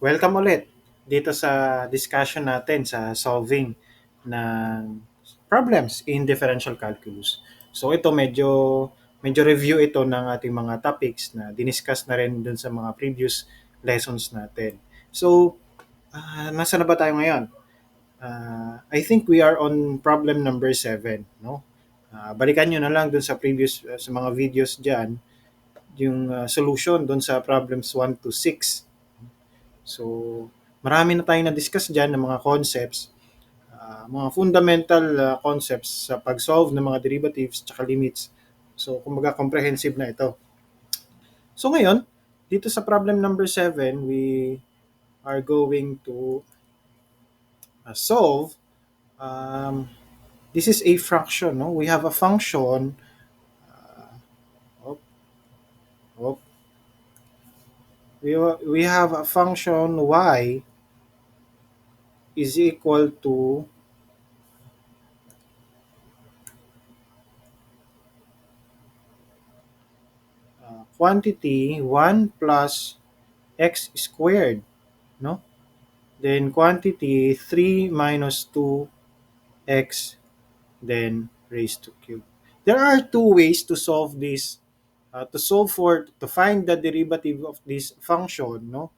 Welcome ulit dito sa discussion natin sa solving ng problems in differential calculus. So ito medyo review ito ng ating mga topics na diniscuss na rin dun sa mga previous lessons natin. So, nasa na ba tayo ngayon? I think we are on problem number 7, no? Balikan nyo na lang dun sa previous sa mga videos diyan yung solution dun sa problems 1 to 6. So, marami na tayong na-discuss dyan ng mga concepts, mga fundamental concepts sa pag-solve ng mga derivatives at limits. So, kumbaga comprehensive na ito. So, ngayon, dito sa problem number 7, we are going to solve. This is a fraction. No? We have a function. Oh, oh, we have a function y is equal to quantity 1 plus x squared, no? Then quantity 3 minus 2x, then raised to cube. There are two ways to solve this, to find the derivative of this function, no?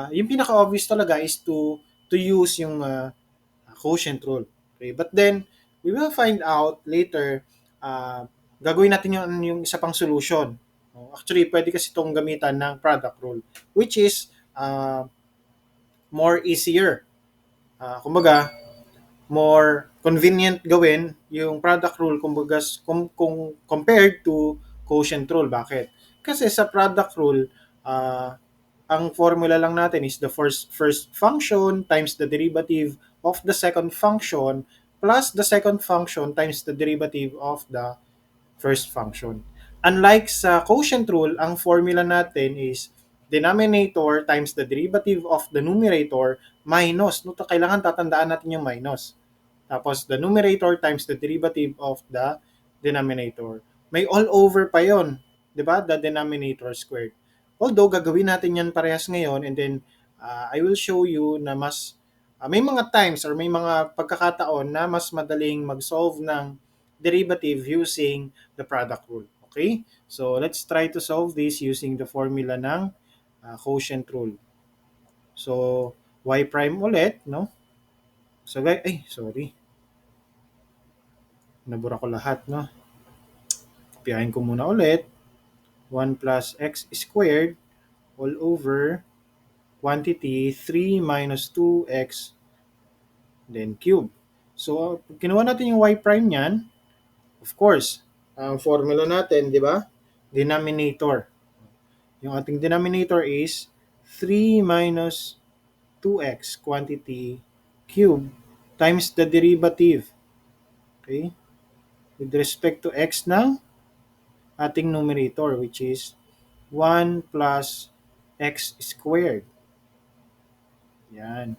Yung pinaka-obvious talaga is to use yung quotient rule. Okay? But then, we will find out later, gagawin natin yung isa pang solution. No? Actually, pwede kasi itong gamitan ng product rule, which is more easier. Kumbaga, more convenient gawin yung product rule kumbaga kung compared to quotient rule. Bakit? Kasi sa product rule, ang formula lang natin is the first function times the derivative of the second function plus the second function times the derivative of the first function. Unlike sa quotient rule, ang formula natin is denominator times the derivative of the numerator minus. No, kailangan tatandaan natin yung minus. Tapos the numerator times the derivative of the denominator. May all over pa yon, 'di ba? The denominator squared. Although gagawin natin yan parehas ngayon, and then I will show you na mas may mga times or may mga pagkakataon na mas madaling mag-solve ng derivative using the product rule. Okay? So let's try to solve this using the formula ng quotient rule. So y prime ulit, no? So sorry. Nabura ko lahat, no? Kopyahin ko muna ulit. 1 plus x squared all over quantity 3 minus 2x then cube. So, pag kinuha natin yung y prime niyan, of course, ang formula natin, di ba? Denominator. Yung ating denominator is 3 minus 2x quantity cube times the derivative. Okay? With respect to x ng ating numerator, which is 1 plus x squared. Yan.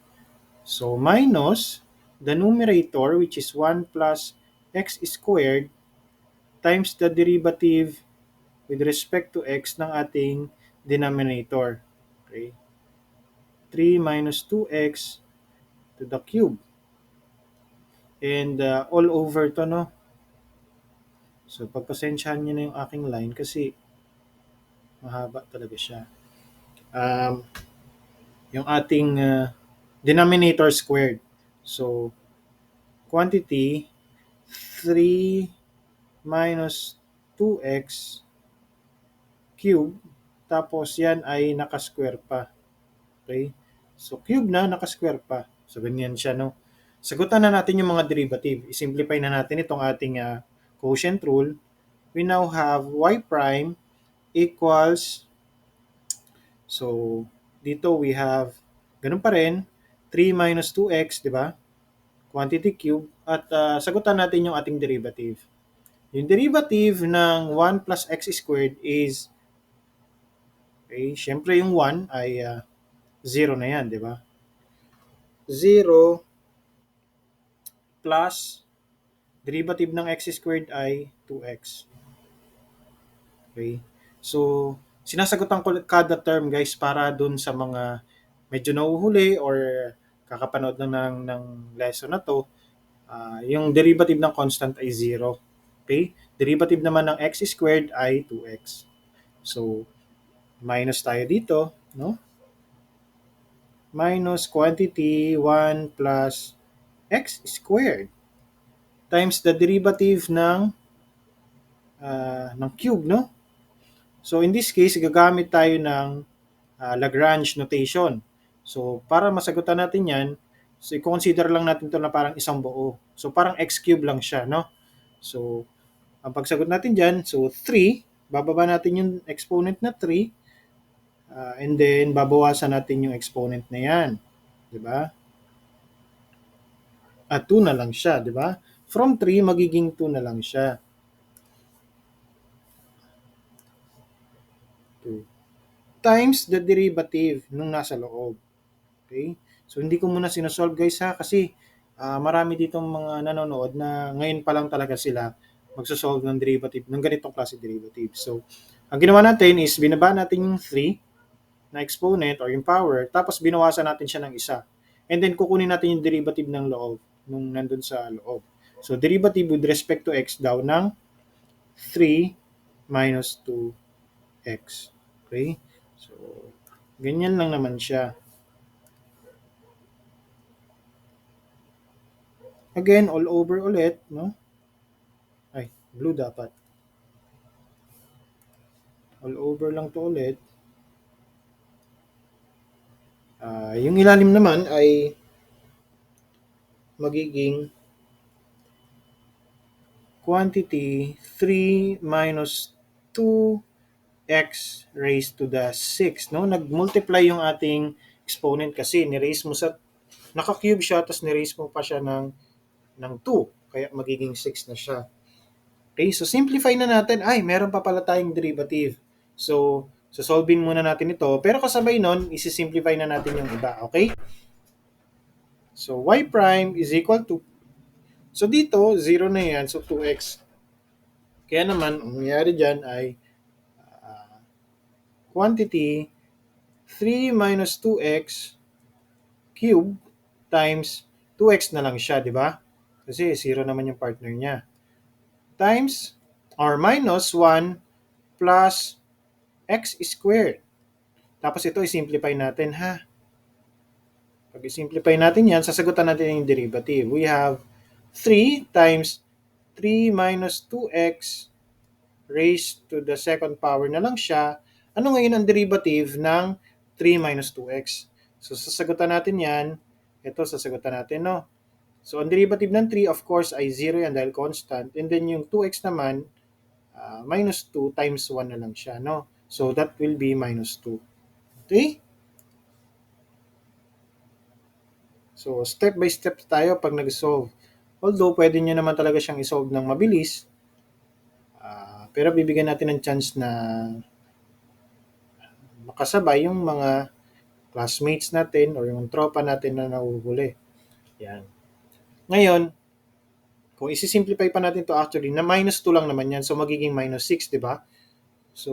So, minus the numerator, which is 1 plus x squared times the derivative with respect to x ng ating denominator. Okay? 3 minus 2x to the cube. And all over to, no? So, pagpasensyahan nyo na yung aking line kasi mahaba talaga siya. Yung ating denominator squared. So, quantity 3 minus 2x cube, tapos yan ay nakasquare pa. Okay? So, cube na, nakasquare pa. So, ganyan siya, no? Sagutan na natin yung mga derivative. I-simplify na natin itong ating quotient rule. We now have y prime equals, so, dito we have, ganun pa rin, 3 minus 2x, di ba? Quantity cube. At sagutan natin yung ating derivative. Yung derivative ng 1 plus x squared is, okay, syempre yung 1 ay 0 na yan, di ba? 0 plus derivative ng x squared ay 2x. Okay? So, Sinasagutan ko kada term guys para dun sa mga medyo nahuhuli or kakapanood ng lesson na to, yung derivative ng constant ay 0. Okay? Derivative naman ng x squared ay 2x. So, minus tayo dito, no? Minus quantity 1 plus x squared times the derivative ng cube, no? So, in this case, gagamit tayo ng Lagrange notation. So, para masagutan natin yan, so i-consider lang natin ito na parang isang buo. So, parang x cube lang siya, no? So, ang pagsagot natin dyan, so 3, bababa natin yung exponent na 3, and then babawasan natin yung exponent na yan. Di ba? At 2 na lang siya, di ba? From 3, magiging 2 na lang siya. 2. Times the derivative nung nasa loob. Okay? So, hindi ko muna sinosolve guys ha, kasi marami ditong mga nanonood na ngayon pa lang talaga sila magsosolve ng derivative, ng ganitong klase derivative. So, ang ginawa natin is binaba natin yung 3 na exponent or yung power, tapos binawasan natin siya ng isa. And then, kukunin natin yung derivative ng loob, nung nandun sa loob. So, derivative with respect to x daw ng 3 minus 2x. Okay? So, ganyan lang naman siya. Again, all over ulit, no? Ay, blue dapat. All over lang to ulit. Yung ilalim naman ay magiging quantity 3 minus 2x raised to the 6. No? Nag-multiply yung ating exponent kasi ni-raise mo sa, naka-cube siya, tapos ni-raise mo pa siya ng 2. Kaya magiging 6 na siya. Okay, so simplify na natin. Ay, meron pa pala tayong derivative. So, solvein muna natin ito. Pero kasabay nun, isi-simplify na natin yung iba. Okay? So, y prime is equal to, so dito, 0 na yan. So, 2x. Kaya naman, ang nangyayari dyan ay uh, quantity 3 minus 2x cube times 2x na lang siya, di ba? Kasi 0 naman yung partner niya. Times or minus 1 plus x squared. Tapos ito i-simplify natin ha. Pag i-simplify natin yan, sasagutan natin yung derivative. We have 3 times 3 minus 2x raised to the second power na lang siya. Ano ngayon ang derivative ng 3 minus 2x? So sasagutan natin yan. Ito sasagutan natin, no? So ang derivative ng 3 of course ay 0 yan dahil constant. And then yung 2x naman, minus 2 times 1 na lang siya, no? So that will be minus 2. Okay? So, step by step tayo pag nag-solve. Although, pwede nyo naman talaga siyang isolve ng mabilis, pero bibigyan natin ng chance na makasabay yung mga classmates natin or yung tropa natin na nahuhuli. Yan. Ngayon, kung isi-simplify pa natin to actually, na minus 2 lang naman yan, so magiging minus 6, di ba? So,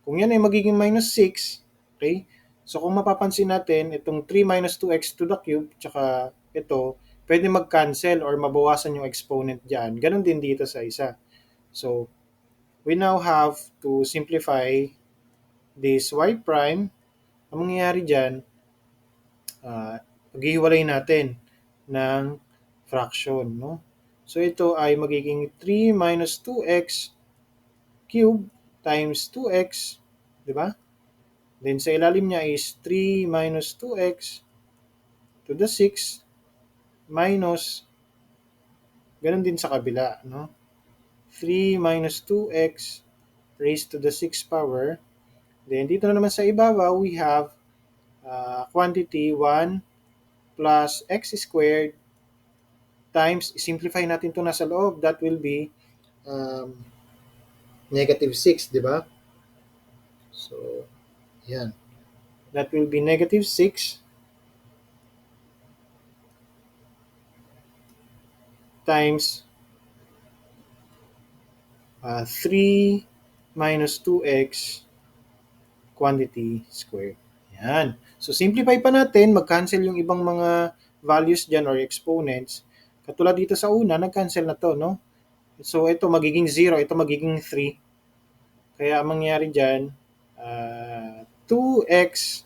kung yan ay magiging minus 6, okay? So, kung mapapansin natin, itong 3 minus 2x to the cube, tsaka ito, pwede mag-cancel or mabawasan yung exponent dyan. Ganon din dito sa isa. So, we now have to simplify this y prime. Ang mangyayari dyan, paghihiwalay natin ng fraction. No? So, ito ay magiging 3 minus 2x cube times 2x, di ba? Then sa ilalim niya is 3 minus 2x to the 6 minus, ganun din sa kabila, no? 3 minus 2x raised to the 6 power. Then dito na naman sa ibabaw, we have quantity 1 plus x squared times, simplify natin ito nasa loob, that will be um, negative 6, di ba? So, yan. That will be negative 6 times 3 minus 2x quantity squared. Yan. So, simplify pa natin, mag-cancel yung ibang mga values dyan or exponents. Katulad dito sa una, nag-cancel na to, no? So, ito magiging 0, ito magiging 3. Kaya, ang mangyayari dyan, 2x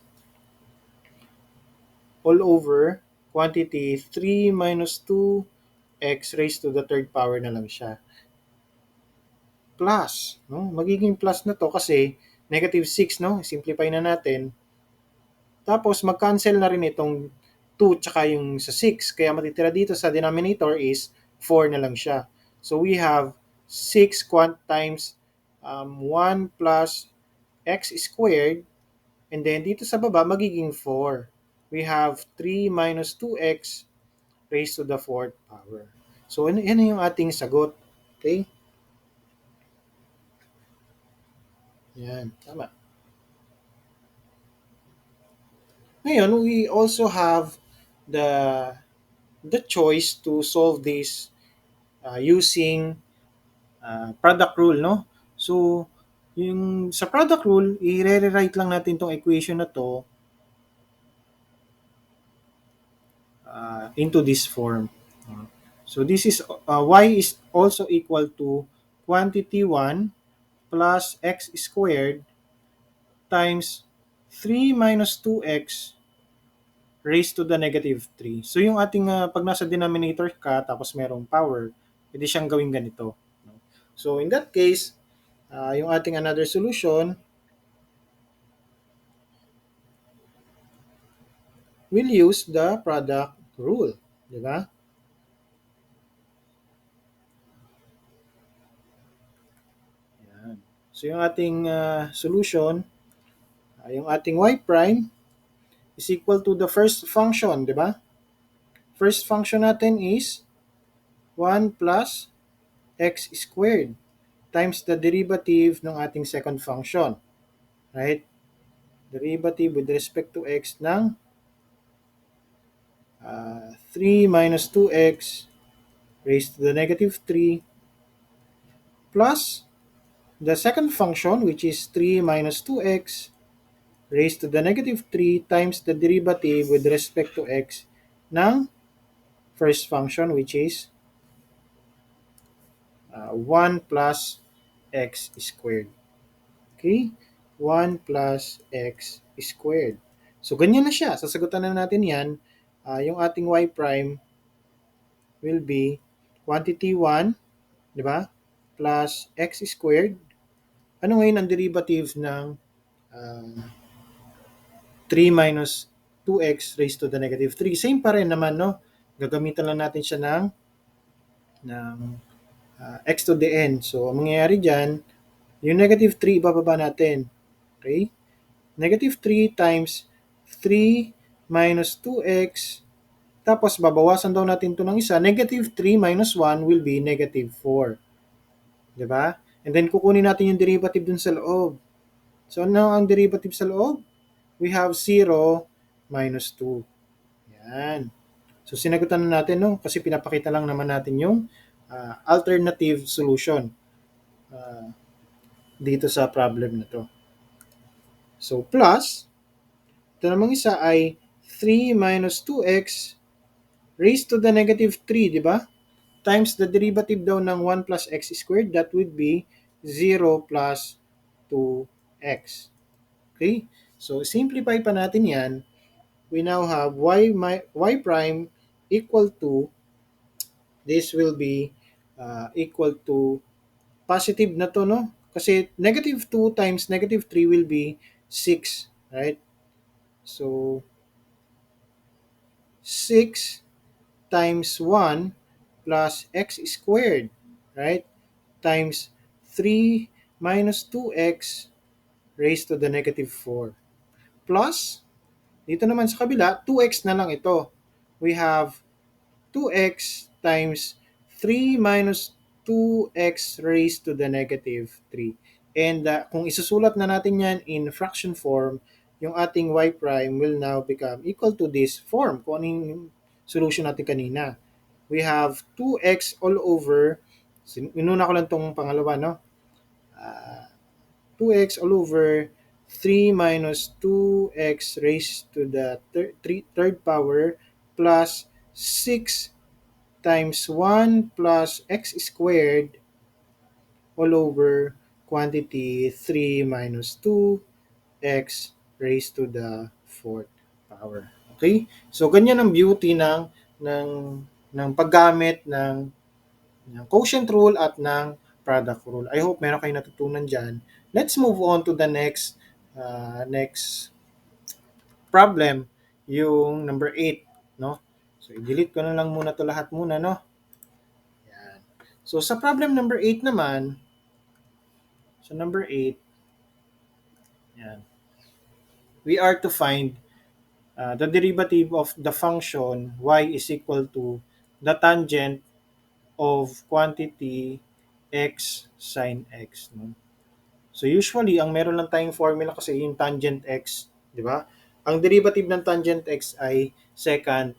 all over quantity 3 minus 2x raised to the third power na lang siya. Plus, no? Magiging plus na to kasi negative 6, no? Simplify na natin. Tapos, mag-cancel na rin itong 2 tsaka yung sa 6. Kaya matitira dito sa denominator is 4 na lang siya. So, we have 6 times 1 plus x squared. And then, dito sa baba, magiging 4. We have 3 minus 2x raised to the fourth power. So, yan yung ating sagot. Okay? Yan. Tama. Ngayon, we also have the the choice to solve this using product rule, no? So, yung sa product rule, i-rewrite lang natin tong equation na to into this form. So, this is y is also equal to quantity 1 plus x squared times 3 minus 2x raised to the negative 3. So, yung ating, pag nasa denominator ka, tapos merong power, pwede siyang gawin ganito. So, in that case, yung ating another solution will use the product rule. Di ba? Yan. So, yung ating solution, yung ating y prime is equal to the first function, di ba? First function natin is 1 plus x squared times the derivative ng ating second function. Right? Derivative with respect to x ng 3 minus 2x raised to the negative 3 plus the second function, which is 3 minus 2x raised to the negative 3 times the derivative with respect to x ng first function, which is 1 plus x squared. Okay? 1 plus x squared. So, ganyan na siya. Sasagutan na natin yan. Yung ating y prime will be quantity 1, di ba? Plus x squared. Ano ngayon ang derivative ng 3 minus 2x raised to the negative 3? Same pa rin naman, no? Gagamitan lang natin siya ng x to the n. So, ang mangyayari dyan, yung negative 3, ibababa natin. Okay? Negative 3 times 3 minus 2x. Tapos, babawasan daw natin ito ng isa. Negative 3 minus 1 will be negative 4. Diba? And then, kukunin natin yung derivative dun sa loob. So, ano ang derivative sa loob? We have 0 minus 2. Yan. So, sinagutan na natin, no? Kasi pinapakita lang naman natin yung alternative solution dito sa problem na to. So, plus, ito namang isa ay 3 minus 2x raised to the negative 3, di ba? Times the derivative daw ng 1 plus x squared, that would be 0 plus 2x. Okay? So, simplify pa natin yan. We now have y prime equal to, this will be equal to, positive na to, no? Kasi negative 2 times negative 3 will be 6, right? So, 6 times 1 plus x squared, right? Times 3 minus 2x raised to the negative 4. Plus, dito naman sa kabila, 2x na lang ito. We have 2x times 3 minus 2x raised to the negative 3. And kung isusulat na natin yan in fraction form, yung ating y prime will now become equal to this form. Kung ano yung solution natin kanina. We have 2x all over, inuna ko lang itong pangalawa, no? 2x all over 3 minus 2x raised to the third power plus 6 times 1 plus x squared all over quantity 3 minus 2x raised to the fourth power. Okay? So ganyan ang beauty ng ng paggamit ng quotient rule at ng product rule. I hope meron kayong natutunan diyan. Let's move on to the next problem, yung number 8, no? So i-delete ko na lang muna 'to lahat muna, no? Yan. So sa problem number 8 naman, so number 8, yan. We are to find the derivative of the function y is equal to the tangent of quantity x sine x, no? So usually ang meron lang tayong formula kasi yung tangent x, di ba? Ang derivative ng tangent x ay second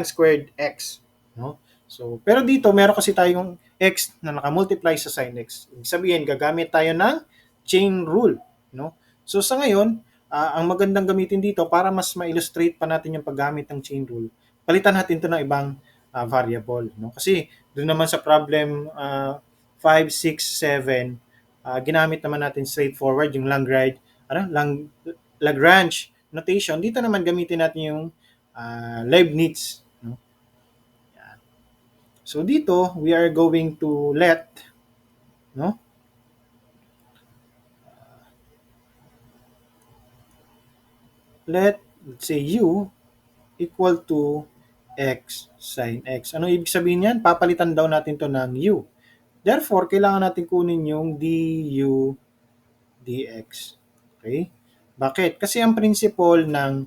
squared x, no? So pero dito meron kasi tayong x na naka-multiply sa sin x. Ibig sabihin gagamit tayo ng chain rule, no? So sa ngayon, ang magandang gamitin dito para mas ma-illustrate pa natin yung paggamit ng chain rule, palitan natin 'to ng ibang variable, no? Kasi doon naman sa problem 5, 6, 7, ginamit naman natin straightforward yung Lagrange notation. Dito naman gamitin natin yung Leibniz, no? Yan. So dito we are going to no let let's say u equal to x sin x. Ano ibig sabihin niyan? Papalitan daw natin to ng u. Therefore, kailangan natin kunin yung du dx. Okay? Bakit? Kasi ang principle na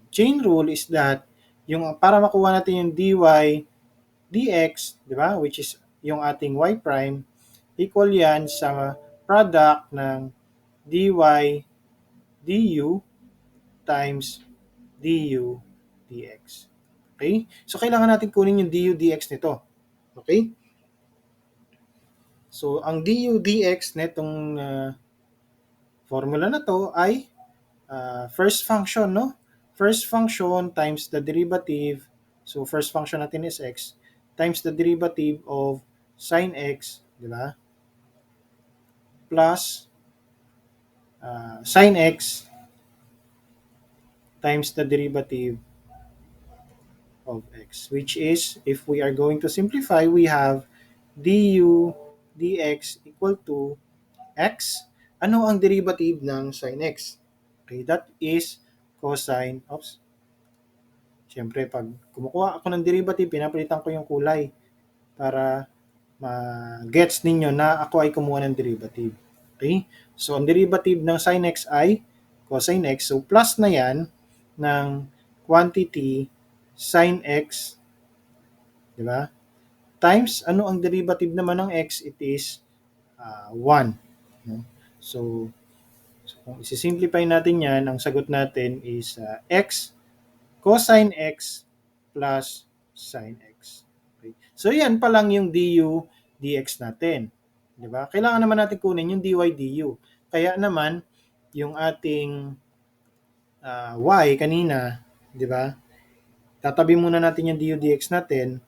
chain rule is that yung para makuha natin yung dy dx, di ba? Which is yung ating y prime, equal yan sa product ng dy du times du dx. Okay? So, kailangan natin kunin yung du dx nito. Okay? So, ang du dx netong formula na to ay first function, no? First function times the derivative. So, first function natin is x times the derivative of sin x, di ba? Plus sin x times the derivative of x, which is, if we are going to simplify, we have du dx equal to x. Ano ang derivative ng sin x? Okay, that is cosine. Oops. Siyempre, pag kumukuha ako ng derivative, pinapalitan ko yung kulay para ma-gets ninyo na ako ay kumuha ng derivative. Okay? So, ang derivative ng sin x ay cosine x. So, plus na yan ng quantity sin x, di ba? Times, ano ang derivative naman ng x? It is 1. No? So, kung isi-simplify natin yan, ang sagot natin is x cosine x plus sin x. Okay. So, yan pa lang yung du dx natin. Di ba? Kailangan naman natin kunin yung dy du. Kaya naman, yung ating y kanina, di ba? Tatabi muna natin yung du dx natin.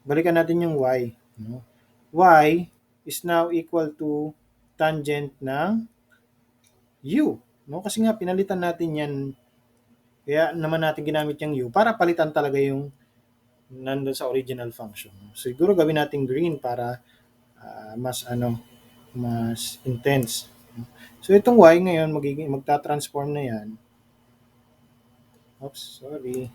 Balikan natin yung y. No? Y is now equal to tangent ng u. No? Kasi nga, pinalitan natin yan. Kaya naman natin ginamit yung u para palitan talaga yung nandun sa original function. Siguro gawin natin green para mas intense. So itong y ngayon magta-transform na yan. Oops, sorry.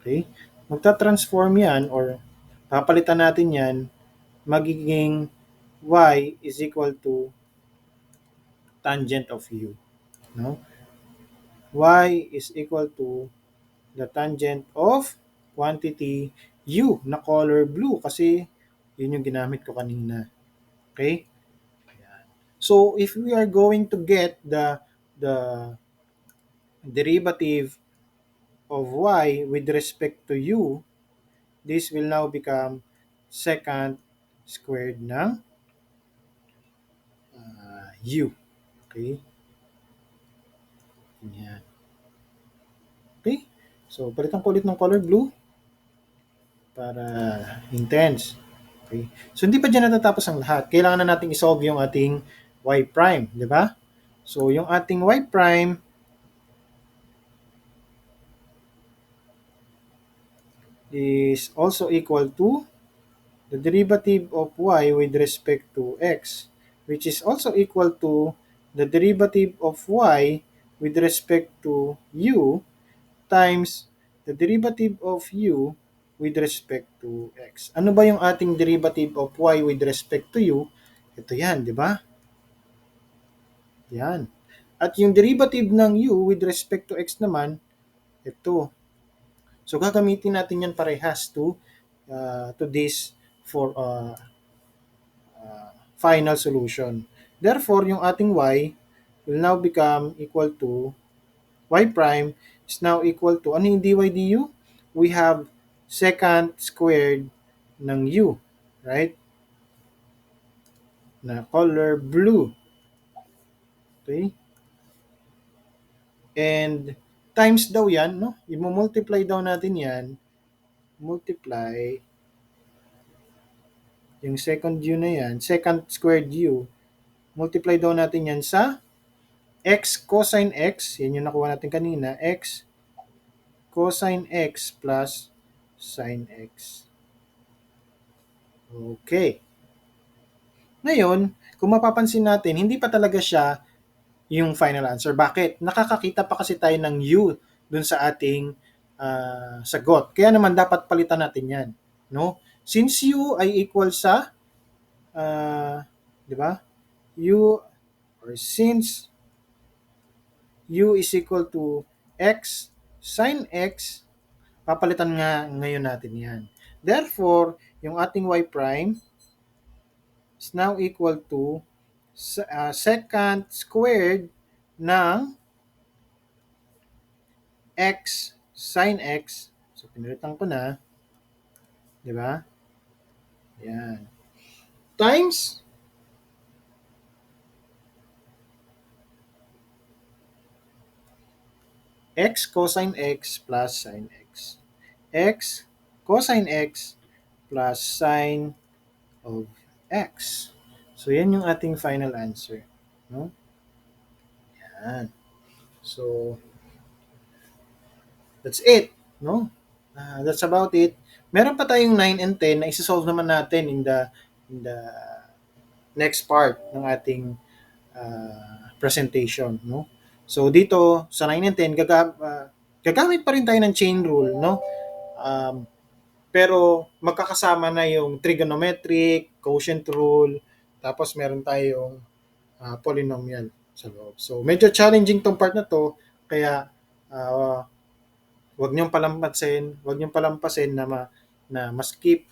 Okay? Magta-transform yan or papalitan natin yan, magiging y is equal to tangent of u. No? Y is equal to the tangent of quantity u na color blue kasi yun yung ginamit ko kanina. Okay? So if we are going to get the derivative of y with respect to u, this will now become secant squared ng u. Okay? Yan. Okay? So, palitan ko ulit ng color blue para intense. Okay? So, hindi pa dyan natatapos ang lahat. Kailangan na nating isolve yung ating y prime. Di ba? So, yung ating y prime is also equal to the derivative of y with respect to x, which is also equal to the derivative of y with respect to u times the derivative of u with respect to x. Ano ba yung ating derivative of y with respect to u? Ito yan, di ba? Yan. At yung derivative ng u with respect to x naman, ito. So gagamitin natin yan parehas to this for final solution. Therefore, yung ating y will now become equal to y prime is now equal to, ano yung dy du? We have secant squared ng u, right? Na color blue. Okay? And times daw yan, no? I-multiply daw natin yan. Multiply yung second u na yan, secant squared u. Multiply daw natin yan sa x cosine x, yan yung nakuha natin kanina, x cosine x plus sine x. Okay. Ngayon, kung mapapansin natin, hindi pa talaga siya yung final answer. Bakit? Nakakakita pa kasi tayo ng u dun sa ating sagot. Kaya naman dapat palitan natin yan. No? Since u ay equal sa, di ba? U, or since u is equal to x sine x, papalitan nga ngayon natin yan. Therefore, yung ating y prime is now equal to secant squared ng x sine x. So, pinalitan ko na. Di ba? Yan. Times x cosine x plus sine x. X cosine x plus sine of x. So, yan yung ating final answer. No? Yan. So, that's it. No? That's about it. Meron pa tayong 9 and 10 na isi-solve naman natin in the next part ng ating presentation, no? So dito sa 9 and 10 gagamit pa rin tayo ng chain rule, no? Pero magkakasama na yung trigonometric, quotient rule, tapos meron tayong polynomial sa loob. So medyo challenging tong part na to, kaya wag niyong palampasin na ma-skip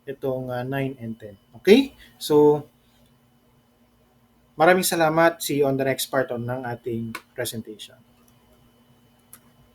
itong 9 and 10. Okay? So maraming salamat. See you on the next part ng ating presentation.